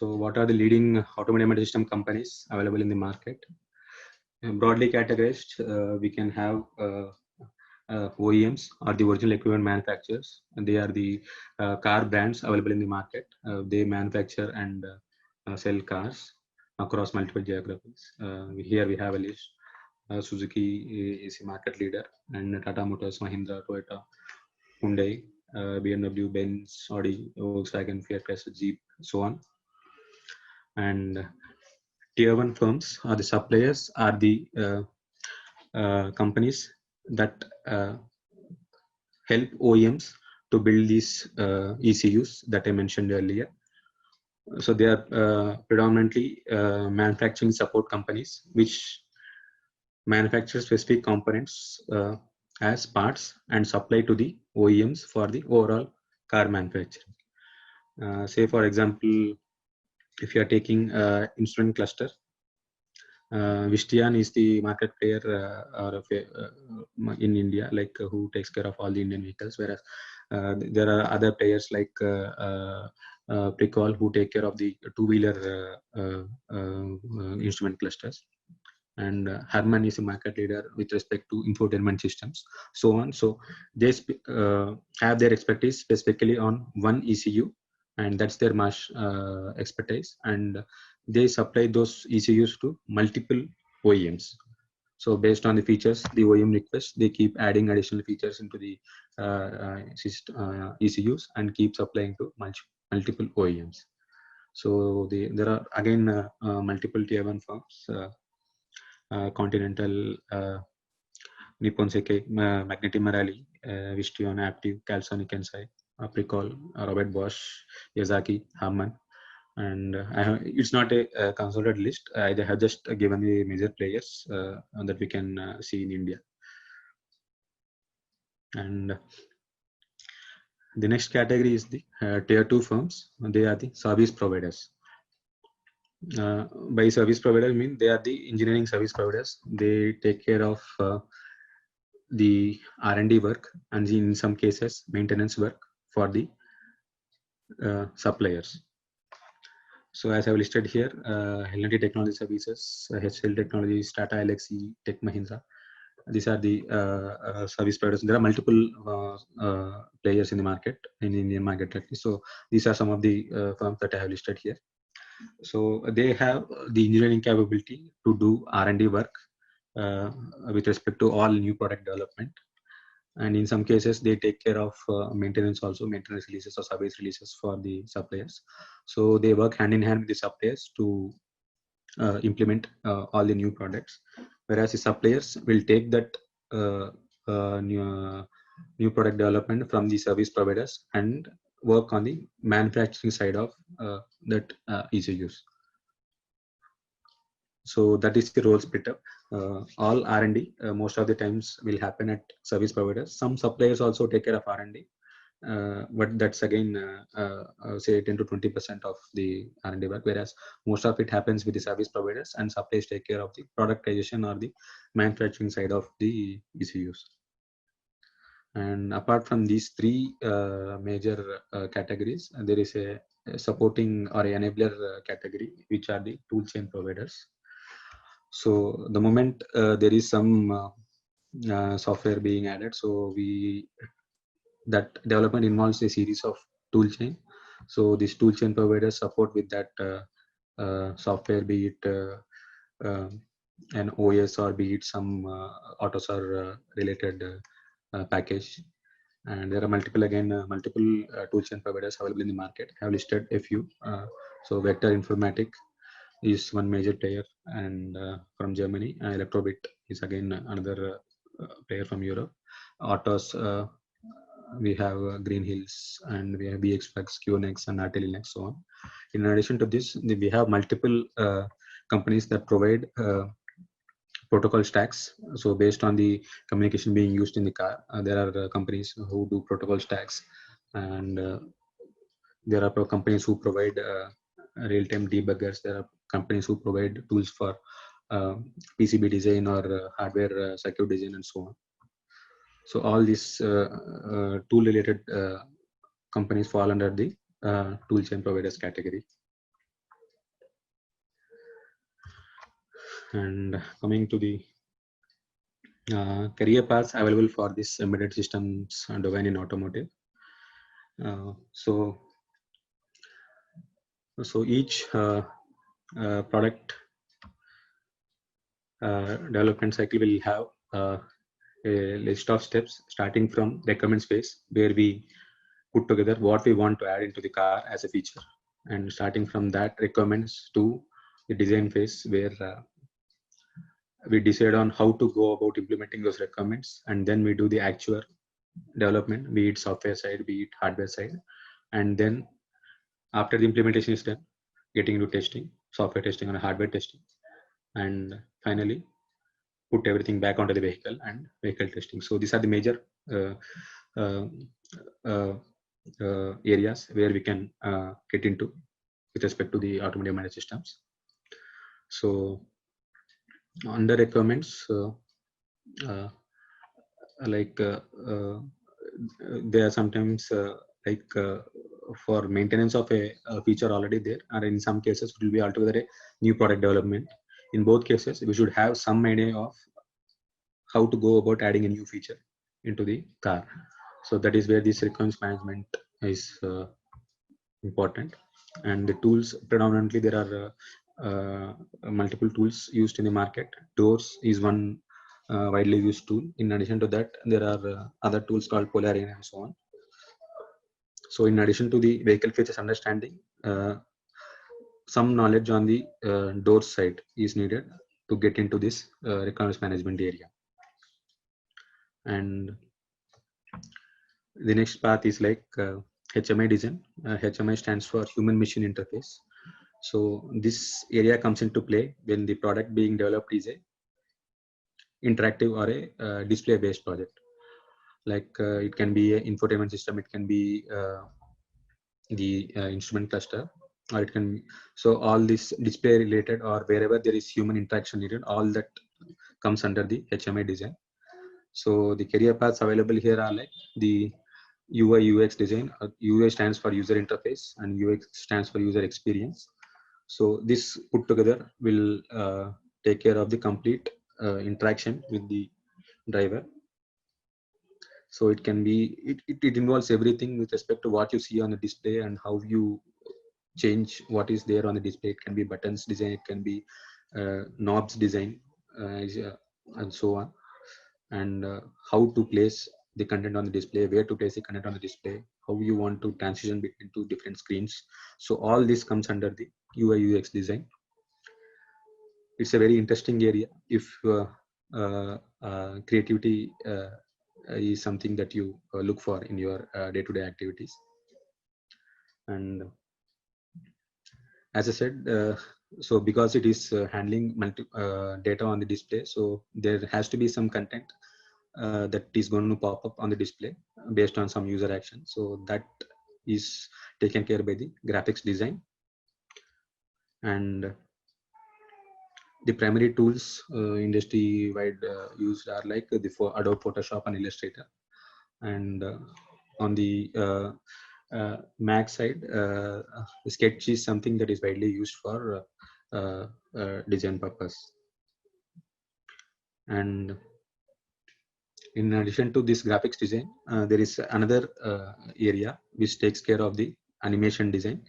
So what are the leading automated embedded system companies available in the market? Broadly categorized, we can have OEMs or the original equipment manufacturers. And they are the car brands available in the market. They manufacture and sell cars across multiple geographies. Here we have a list. Suzuki is a market leader, and Tata Motors, Mahindra, Toyota, Hyundai, BMW, Benz, Audi, Volkswagen, Fiat Chrysler, Jeep, so on. And tier 1 firms or the suppliers are the companies that help OEMs to build these ECUs that I mentioned earlier. So they are predominantly manufacturing support companies which manufacture specific components as parts and supply to the OEMs for the overall car manufacturing. Say for example, if you are taking instrument cluster, Visteon is the market player in India, like who takes care of all the Indian vehicles, whereas there are other players like Precol who take care of the two-wheeler instrument clusters, and Harman is a market leader with respect to infotainment systems, so on. So they have their expertise specifically on one ECU, and that's their mass expertise, and they supply those ECUs to multiple OEMs. So based on the features the OEM requests, they keep adding additional features into the ECUs and keep supplying to multiple OEMs. So there are again multiple tier 1 firms, Continental, Nippon Seikei, Magneti Marelli, Visteon, Aptiv, Calsonic, Kensai, Precol, Robert Bosch, Yazaki, Harman. And it's not a consolidated list. I have just given the major players that we can see in India. And the next category is the tier 2 firms. They are the service providers. By service provider, I mean they are the engineering service providers. They take care of the R&D work and in some cases maintenance work for the suppliers. So as I've listed here, L&T Technology Services, HCL Technologies, Tata Elxsi, Tech Mahindra. These are the service providers. There are multiple players in the market, in Indian market at least. So these are some of the firms that I have listed here. So they have the engineering capability to do R&D work with respect to all new product development. And in some cases, they take care of maintenance also, maintenance releases or service releases for the suppliers. So they work hand in hand with the suppliers to implement all the new products, whereas the suppliers will take that new product development from the service providers and work on the manufacturing side of that ECUs. So that is the role split up. All R&D most of the times will happen at service providers. Some suppliers also take care of R&D, but that's again say 10 to 20% of the R&D work, whereas most of it happens with the service providers, and suppliers take care of the productization or the manufacturing side of the ECUs. And apart from these three major categories, there is a supporting or enabler category, which are the tool chain providers. So the moment there is some software being added, so that development involves a series of tool chain. So these tool chain providers support with that software, be it an OS or be it some AUTOSAR related package. And there are multiple tool chain providers available in the market. I have listed a few. So Vector Informatic is one major player, and from Germany. Electrobit is again another player from Europe. Autos, we have Green Hills, and we have BXFlex, QNX, and RT Linux, so on. In addition to this, we have multiple companies that provide protocol stacks. So based on the communication being used in the car, there are companies who do protocol stacks, and there are companies who provide real-time debuggers. There are companies who provide tools for PCB design or hardware circuit design, and so on. So all these tool-related companies fall under the tool chain providers category. And coming to the career paths available for this embedded systems domain in automotive. So each product development cycle will have a list of steps starting from requirements phase, where we put together what we want to add into the car as a feature, and starting from that requirements to the design phase, where we decide on how to go about implementing those requirements, and then we do the actual development, be it software side, be it hardware side, and then after the implementation is done, getting into testing, software testing and hardware testing, and finally put everything back onto the vehicle and vehicle testing. So these are the major uh, uh, uh, areas where we can get into with respect to the automotive managed systems. So under requirements, uh, like they are sometimes like for maintenance of a feature already there, or in some cases it will be altogether a new product development. In both cases, we should have some idea of how to go about adding a new feature into the car. So that is where this requirements management is important. And the tools, predominantly there are multiple tools used in the market. Doors is one widely used tool. In addition to that, there are other tools called Polarian and so on. So in addition to the vehicle features understanding, some knowledge on the door side is needed to get into this requirements management area. And the next path is like HMI design. HMI stands for human machine interface. So this area comes into play when the product being developed is a interactive or a display based project. Like it can be an infotainment system, it can be the instrument cluster, or it can, so all this display related or wherever there is human interaction needed, all that comes under the HMI design. So the career paths available here are like the UI UX design. UI stands for user interface and UX stands for user experience. So this put together will take care of the complete interaction with the driver. So it can be, it involves everything with respect to what you see on the display and how you change what is there on the display. It can be buttons design, it can be knobs design, and so on. And how to place the content on the display, where to place the content on the display, how you want to transition between two different screens. So all this comes under the UI UX design. It's a very interesting area if creativity is something that you look for in your day-to-day activities. And as I said, so because it is handling data on the display, so there has to be some content that is going to pop up on the display based on some user action. So that is taken care by the graphics design. And the primary tools industry wide used are like the Adobe Photoshop and Illustrator. And on the Mac side, Sketch is something that is widely used for design purpose. And in addition to this graphics design, there is another area which takes care of the animation design.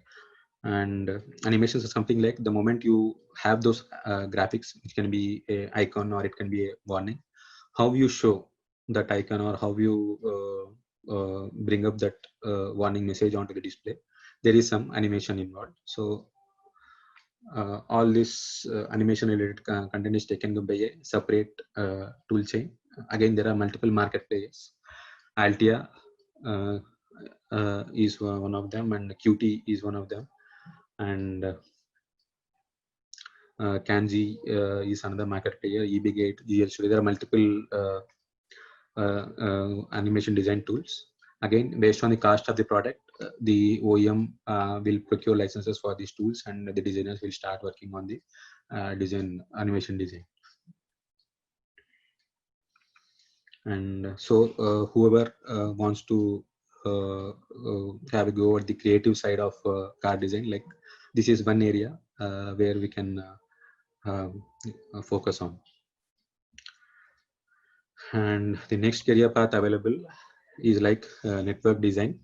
And animations are something like the moment you have those graphics, it can be a icon or it can be a warning, how you show that icon or how you bring up that warning message onto the display, there is some animation involved. So all this animation related content is taken by a separate tool chain. Again, there are multiple market players. Altia is one of them, and Qt is one of them, and Kanji is another market player. eBigate, GL Studio. There are multiple animation design tools. Again, based on the cost of the product, the OEM will procure licenses for these tools, and the designers will start working on the animation design. And so whoever wants to have a go at the creative side of car design, like this is one area where we can focus on. And the next career path available is like network design.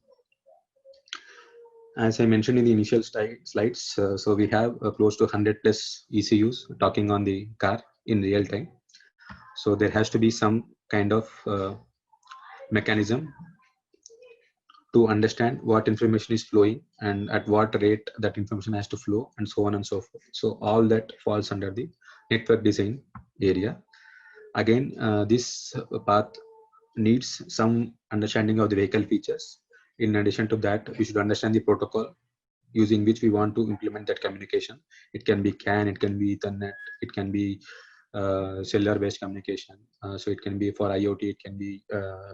As I mentioned in the initial slides, so we have close to 100 plus ECUs talking on the car in real time. So there has to be some kind of mechanism to understand what information is flowing and at what rate that information has to flow, and so on and so forth. So all that falls under the network design area. Again, this path needs some understanding of the vehicle features. In addition to that, we should understand the protocol using which we want to implement that communication. It can be CAN, it can be Ethernet, it can be cellular based communication. So it can be for IoT, it can be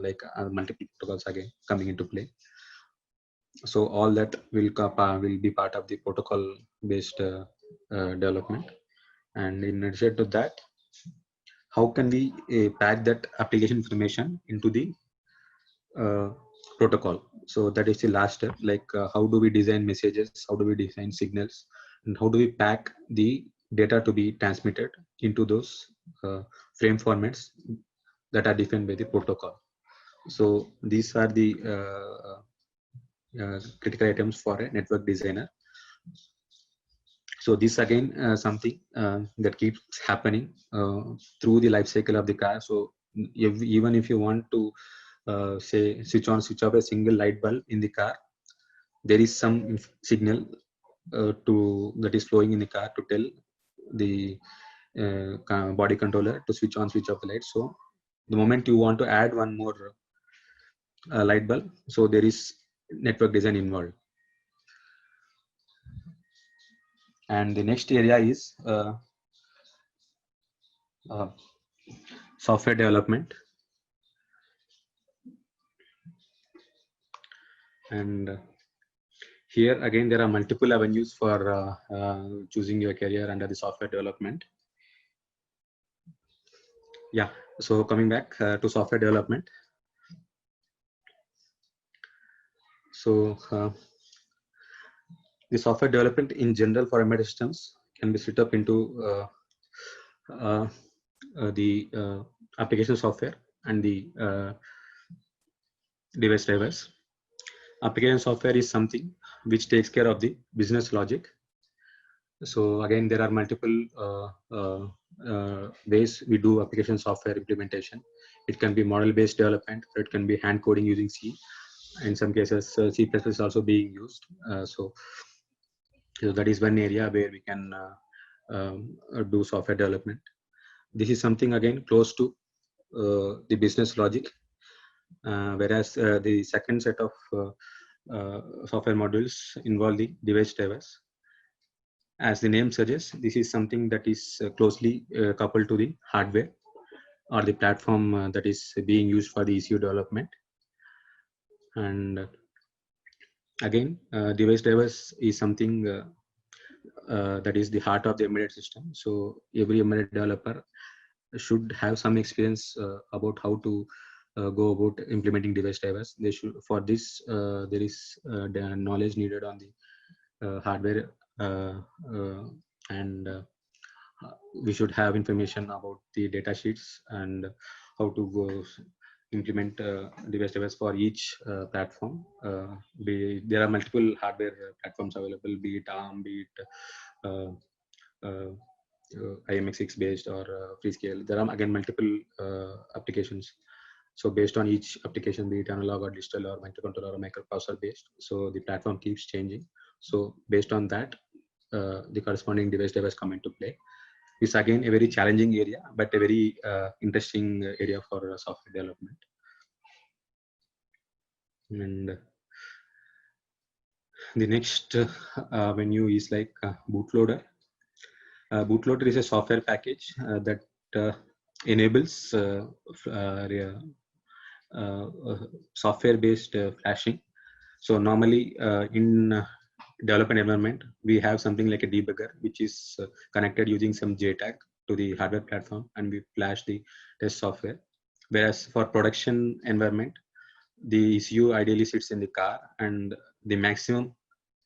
like multiple protocols again coming into play. So all that will be part of the protocol based development. And in addition to that, how can we pack that application information into the protocol? So that is the last step. Like how do we design messages, how do we design signals, and how do we pack the data to be transmitted into those frame formats that are defined by the protocol. So these are the critical items for a network designer. So this again something that keeps happening through the life cycle of the car. So even if you want to say switch on, switch off a single light bulb in the car, there is some signal that is flowing in the car to tell the body controller to switch on, switch off the light. So the moment you want to add one more light bulb, so there is network design involved. And the next area is software development. And here again, there are multiple avenues for choosing your career under the software development. Yeah, so coming back to software development. So the software development in general for embedded systems can be split up into the application software and the device drivers. Application software is something which takes care of the business logic. So again, there are multiple ways we do application software implementation. It can be model-based development, or it can be hand coding using C. In some cases, C++ is also being used. So that is one area where we can do software development. This is something again close to the business logic, whereas the second set of software modules involve the device drivers. As the name suggests, this is something that is closely coupled to the hardware or the platform that is being used for the ECU development. And again, device drivers is something that is the heart of the embedded system. So every embedded developer should have some experience about how to go about implementing device drivers. They should, for this, there is the knowledge needed on the hardware, and we should have information about the data sheets and how to go implement device drivers for each platform. There are multiple hardware platforms available, be it ARM, be it IMX6 based or Freescale. There are again multiple applications. So based on each application, be it analog or digital or microcontroller or microprocessor based, so the platform keeps changing. So based on that, the corresponding device drivers come into play. It's again a very challenging area, but a very interesting area for software development. And the next menu is like bootloader. Bootloader is a software package that enables software-based flashing. So normally in development environment, we have something like a debugger, which is connected using some JTAG to the hardware platform, and we flash the test software. Whereas for production environment, the ECU ideally sits in the car, and the maximum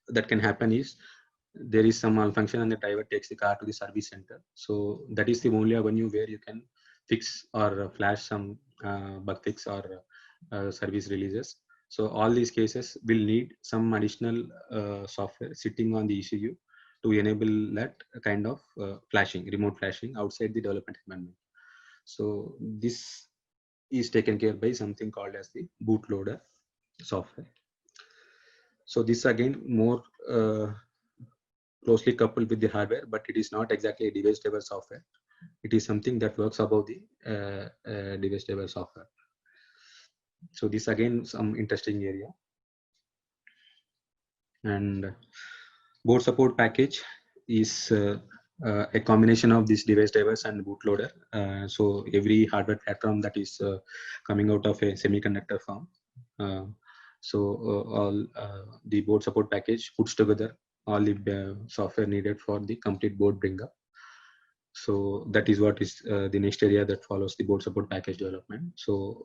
that can happen is there is some malfunction and the driver takes the car to the service center. So that is the only avenue where you can fix or flash some bug fix or service releases. So all these cases will need some additional software sitting on the ECU to enable that kind of flashing, remote flashing outside the development environment. So this is taken care by something called as the bootloader software. So this again more closely coupled with the hardware, but it is not exactly a device level software. It is something that works above the device level software. So this again some interesting area. And board support package is a combination of these device drivers and bootloader. So every hardware platform that is coming out of a semiconductor firm. All the board support package puts together all the software needed for the complete board bring up. So that is what is the next area that follows the board support package development. So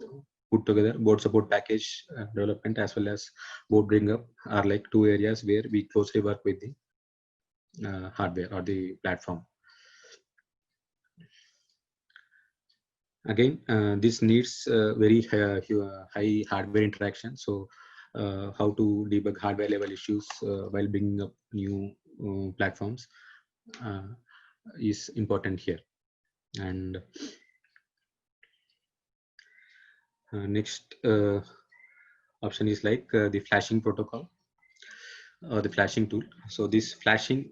put together board support package development as well as board bring up are like two areas where we closely work with the hardware or the platform. Again, this needs very high hardware interaction. So how to debug hardware level issues while bringing up new platforms is important here. And next option is like the flashing protocol or the flashing tool. So this flashing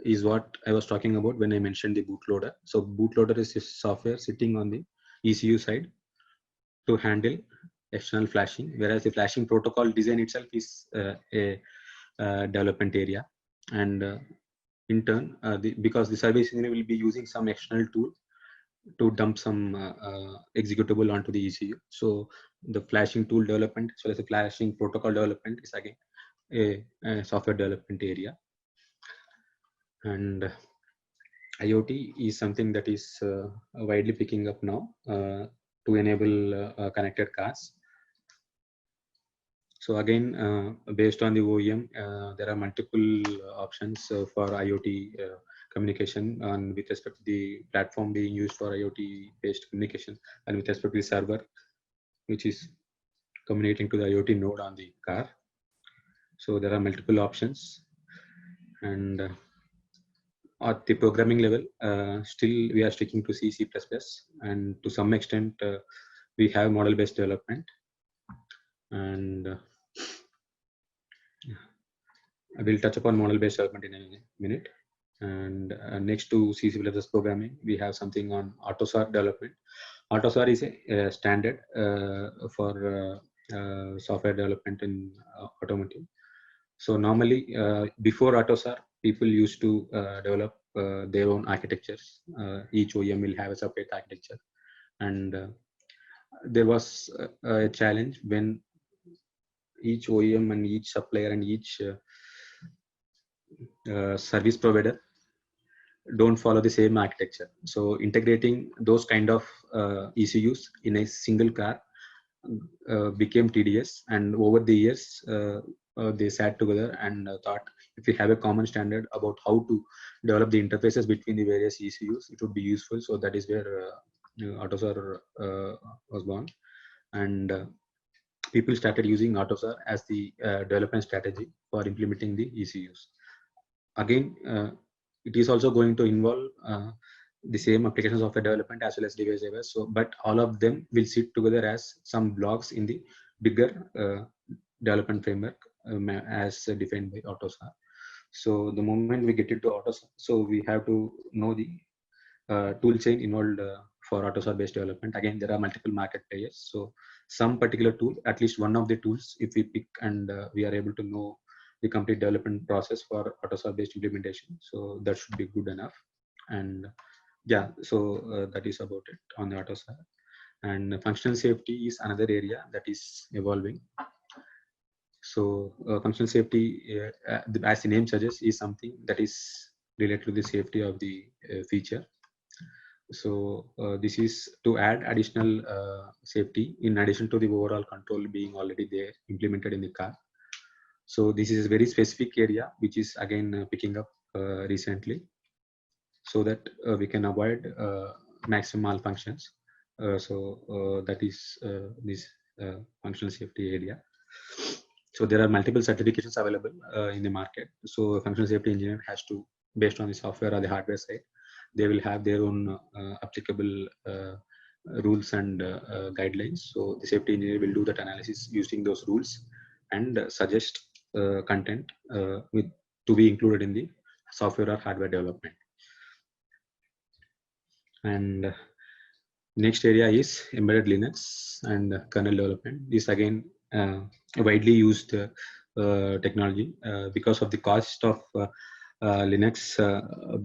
is what I was talking about when I mentioned the bootloader. So bootloader is a software sitting on the ECU side to handle external flashing, whereas the flashing protocol design itself is a development area. And in turn, because the service engineer will be using some external tool to dump some executable onto the ECU. So the flashing tool development as well as the flashing protocol development is again a software development area. And IoT is something that is widely picking up now to enable connected cars. So again, based on the OEM, there are multiple options for IoT communication and with respect to the platform being used for IoT based communication and with respect to the server, which is communicating to the IoT node on the car. So there are multiple options. And at the programming level, still we are sticking to C, C++, and to some extent we have model-based development. And I will touch upon model-based development in a minute. And next to C, C++ programming, we have something on AUTOSAR development. AUTOSAR is a standard for software development in automotive. So normally, before AUTOSAR, people used to develop their own architectures. Each OEM will have a separate architecture. And there was a challenge when each OEM and each supplier and each service provider don't follow the same architecture. So integrating those kind of ECUs in a single car became tedious. And over the years, they sat together and thought if we have a common standard about how to develop the interfaces between the various ECUs, it would be useful. So that is where AUTOSAR was born. And people started using AUTOSAR as the development strategy for implementing the ECUs. Again, it is also going to involve the same application software development as well as device drivers. So, but all of them will sit together as some blocks in the bigger development framework as defined by AUTOSAR. So the moment we get into AUTOSAR, so we have to know the tool chain involved for AUTOSAR based development. Again, there are multiple market players. So some particular tool, at least one of the tools, if we pick and we are able to know the complete development process for AUTOSAR based implementation, so that should be good enough. And yeah, so that is about it on the AUTOSAR. And functional safety is another area that is evolving. So functional safety, as the name suggests, is something that is related to the safety of the feature. So this is to add additional safety in addition to the overall control being already there implemented in the car. So this is a very specific area which is again picking up recently, so that we can avoid maximum malfunctions. That is this functional safety area. So there are multiple certifications available in the market. So a functional safety engineer has to, based on the software or the hardware side, they will have their own applicable rules and guidelines. So the safety engineer will do that analysis using those rules and suggest content to be included in the software or hardware development. And next area is embedded Linux and kernel development. This again a widely used technology because of the cost of Linux,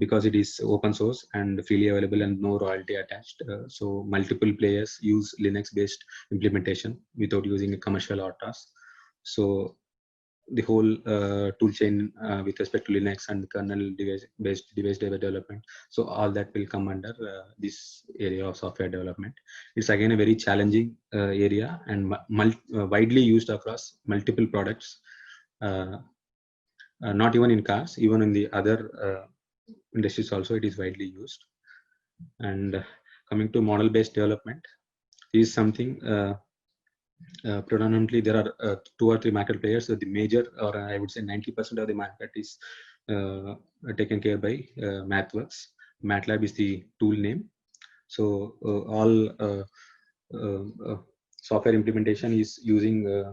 because it is open source and freely available and no royalty attached. So multiple players use Linux based implementation without using a commercial RTOS. So the whole tool chain with respect to Linux and kernel based device development. So all that will come under this area of software development. It's again a very challenging area and widely used across multiple products. Not even in cars, even in the other industries also it is widely used. And coming to model based development, is something predominantly there are 2 or 3 market players. So the major, or I would say 90% of the market is taken care by MathWorks. MATLAB is the tool name. So all software implementation is using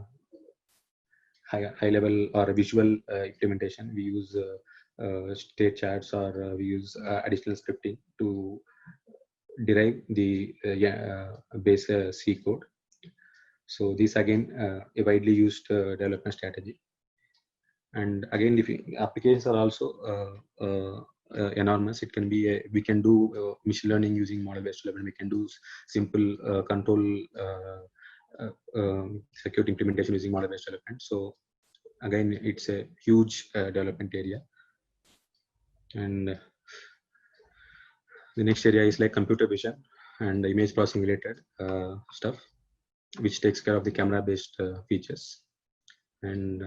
high level or visual implementation. We use state charts, or we use additional scripting to derive the base C code. So this again a widely used development strategy. And again, the applications are also enormous. It can be we can do machine learning using model based development. We can do simple control circuit implementation using model based development. So again, it's a huge development area. And the next area is like computer vision and image processing related stuff, which takes care of the camera based features. And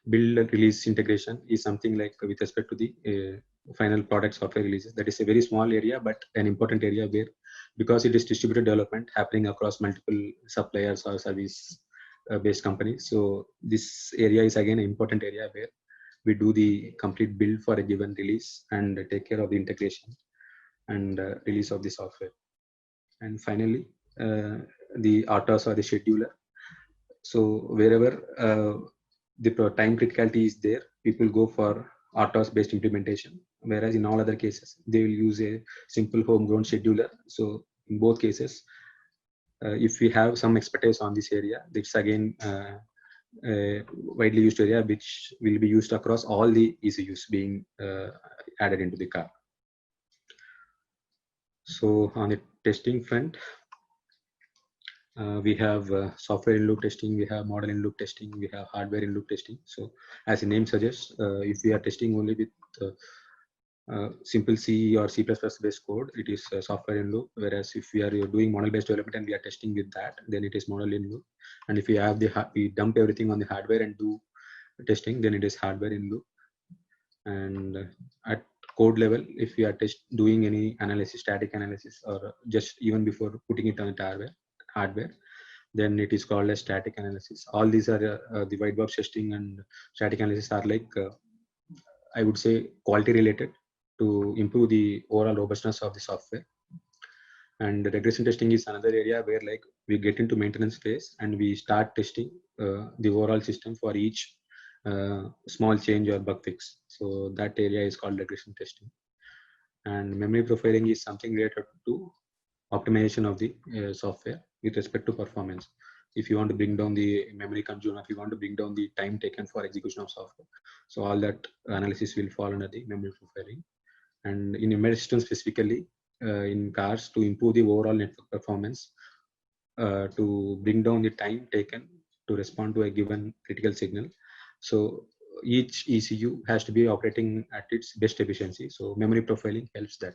build and release integration is something like with respect to the final product software releases. That is a very small area, but an important area where, because it is distributed development happening across multiple suppliers or service based companies. So this area is again an important area where we do the complete build for a given release and take care of the integration and release of the software. And finally, the RTOS or the scheduler. So wherever the time criticality is there, people go for RTOS based implementation, whereas in all other cases they will use a simple homegrown scheduler. So in both cases, if we have some expertise on this area, it's again a widely used area which will be used across all the ECUs being added into the car. So on the testing front, we have software in loop testing, we have model in loop testing, we have hardware in loop testing. So as the name suggests, if we are testing only with simple C or C++ based code, it is software in loop. Whereas if we are doing model based development and we are testing with that, then it is model in loop. And if we have we dump everything on the hardware and do testing, then it is hardware in loop. And at code level, if we are doing any analysis, static analysis, or just even before putting it on the hardware, then it is called as static analysis. All these are the white box testing and static analysis are like I would say quality related to improve the overall robustness of the software. And regression testing is another area where like we get into maintenance phase and we start testing the overall system for each small change or bug fix. So that area is called regression testing. And memory profiling is something related to optimization of the software with respect to performance. If you want to bring down the memory consumed, if you want to bring down the time taken for execution of software, so all that analysis will fall under the memory profiling. And in embedded systems specifically, in cars, to improve the overall network performance, to bring down the time taken to respond to a given critical signal. So each ECU has to be operating at its best efficiency. So memory profiling helps that.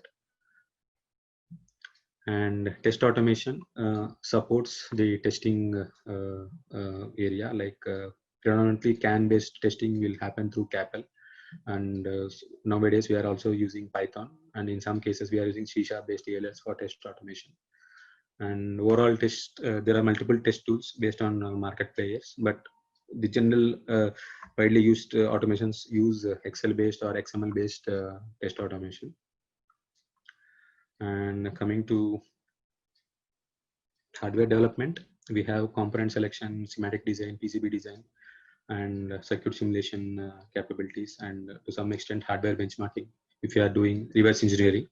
And test automation supports the testing area, like predominantly CAN-based testing will happen through CAPL. And nowadays we are also using Python, and in some cases we are using C# based ALS for test automation. And overall test, there are multiple test tools based on market players, but the general widely used automations use Excel based or XML based test automation. And coming to hardware development, we have component selection, schematic design, PCB design, and circuit simulation capabilities, and to some extent hardware benchmarking if you are doing reverse engineering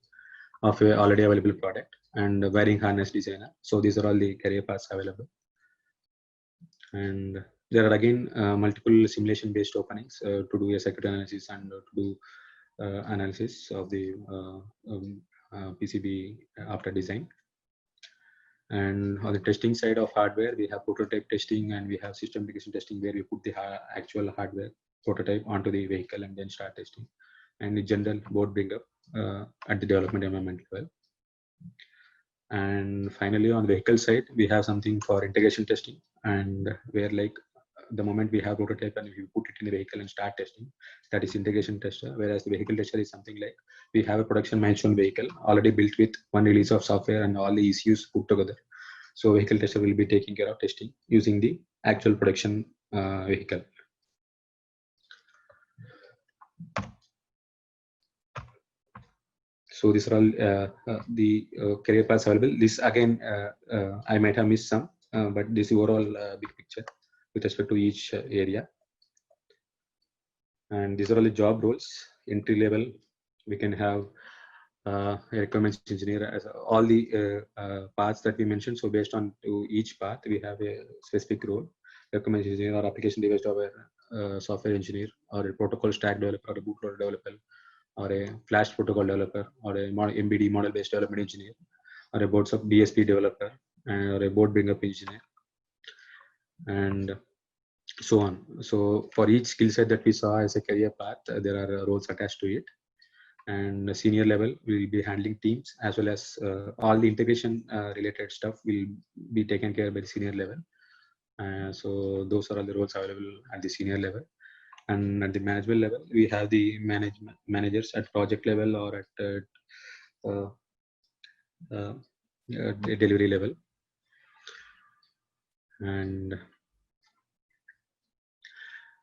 of a already available product, and wiring harness designer. So these are all the career paths available. And there are again multiple simulation based openings to do a circuit analysis and to do analysis of the PCB after design. And on the testing side of hardware, we have prototype testing and we have system integration testing, where we put the actual hardware prototype onto the vehicle and then start testing. And the general board bring up at the development environment level. And finally, on the vehicle side, we have something for integration testing, and where like the moment we have prototype and we put it in the vehicle and start testing, that is integration tester. Whereas the vehicle tester is something like we have a production milestone vehicle already built with one release of software and all the ECUs put together. So vehicle tester will be taking care of testing using the actual production vehicle. So these are all the career paths available. This again, I might have missed some, but this is overall big picture with respect to each area. And these are all the job roles. Entry level, we can have a requirements engineer, as all the paths that we mentioned. So based on to each path, we have a specific role: requirements engineer, or application device developer, software engineer, or a protocol stack developer, or a bootloader developer, or a flash protocol developer, or a MBD model based development engineer, or a boards of DSP developer, or a board bring up engineer, and so on. So for each skill set that we saw as a career path, there are roles attached to it. And the senior level will be handling teams, as well as all the integration related stuff will be taken care by the senior level. So those are all the roles available at the senior level. And at the management level, we have the managers at project level or at the delivery level. And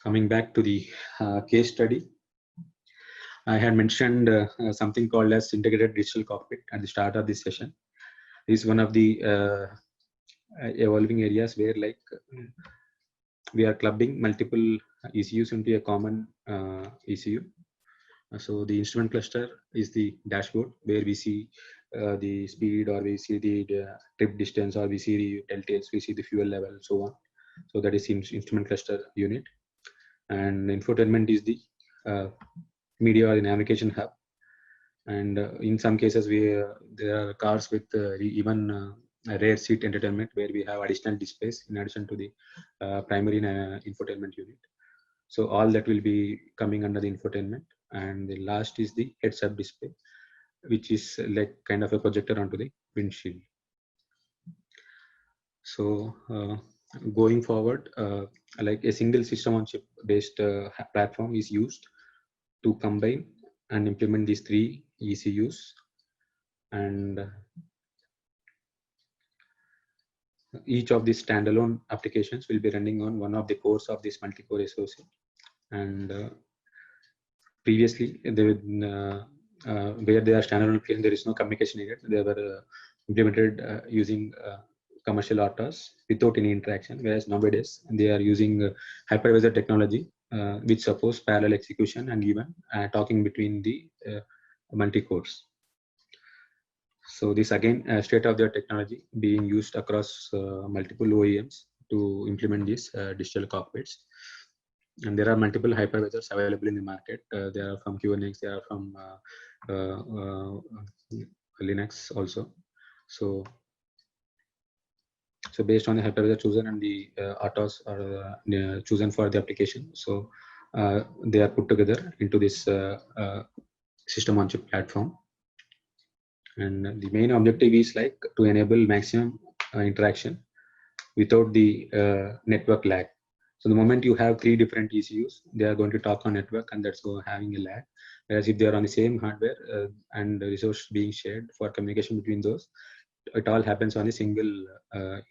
coming back to the case study, I had mentioned something called as integrated digital cockpit at the start of this session. This is one of the evolving areas where like we are clubbing multiple ECUs into a common ECU. So the instrument cluster is the dashboard, where we see the speed, or we see the trip distance, or we see the deltas, we see the fuel level, so on. So that is instrument cluster unit. And infotainment is the media or the navigation hub. And in some cases, there are cars with even a rear seat entertainment, where we have additional displays in addition to the primary infotainment unit. So all that will be coming under the infotainment. And the last is the heads-up display, which is like kind of a projector onto the windshield. So going forward, like a single system on chip based platform is used to combine and implement these three ECUs, and each of these standalone applications will be running on one of the cores of this multi-core SoC. And previously, they would, where they are standalone, there is no communication needed. They were implemented using commercial RTOS without any interaction, whereas nowadays they are using hypervisor technology, which supports parallel execution and even talking between the multi-cores. So this again, state-of-the-art technology being used across multiple OEMs to implement these digital cockpits. And there are multiple hypervisors available in the market. They are from QNX, they are from Linux also. So based on the hypervisor chosen and the RTOS are chosen for the application, so they are put together into this system on chip platform. And the main objective is like to enable maximum interaction without the network lag. So the moment you have 3 different ECUs, they are going to talk on network, and that's go having a lag. Whereas if they are on the same hardware and the resource being shared for communication between those, it all happens on a single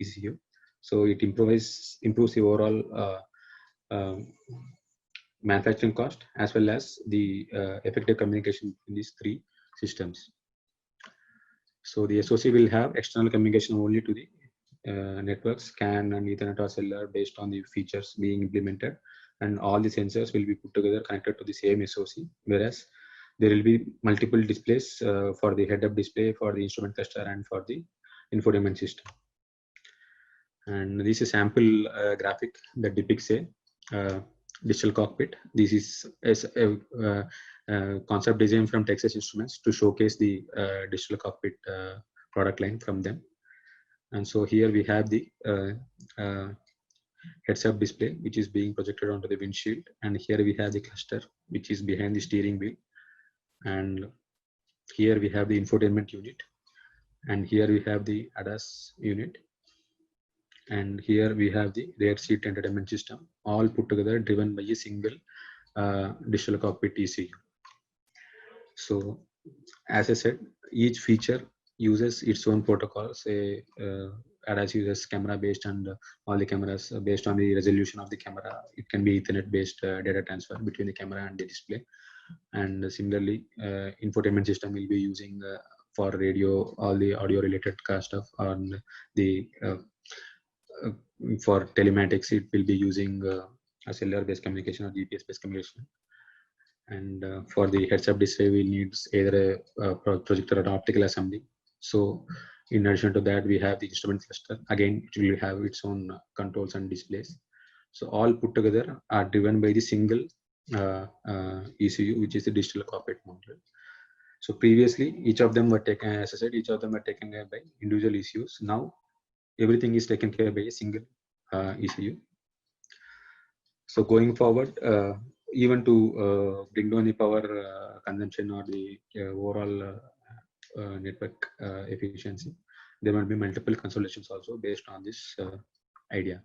ECU. So it improves the overall manufacturing cost as well as the effective communication in these 3 systems. So the SoC will have external communication only to the networks, CAN and Ethernet or cellular based on the features being implemented, and all the sensors will be put together connected to the same SoC, whereas there will be multiple displays for the head-up display, for the instrument cluster, and for the infotainment system. And this is a sample graphic that depicts a digital cockpit. This is a concept design from Texas Instruments to showcase the digital cockpit product line from them. And so here we have the heads-up display, which is being projected onto the windshield. And here we have the cluster, which is behind the steering wheel. And here we have the infotainment unit. And here we have the ADAS unit. And here we have the rear seat entertainment system, all put together, driven by a single digital cockpit ECU. So as I said, each feature uses its own protocol. Say ADAS uses camera based, and all the cameras based on the resolution of the camera. It can be Ethernet based data transfer between the camera and the display. And similarly, infotainment system will be using for radio, all the audio related stuff. On the for telematics, it will be using a cellular based communication or GPS based communication. And for the heads-up display, we need either a projector or optical assembly. So in addition to that, we have the instrument cluster. Again, it will have its own controls and displays. So all put together are driven by the single ECU, which is the digital cockpit module. So previously, each of them were taken, as I said, each of them were taken care by individual ECUs. Now everything is taken care by a single ECU. So going forward, even to bring down the power consumption or the overall network efficiency, there will be multiple consolidations also based on this idea.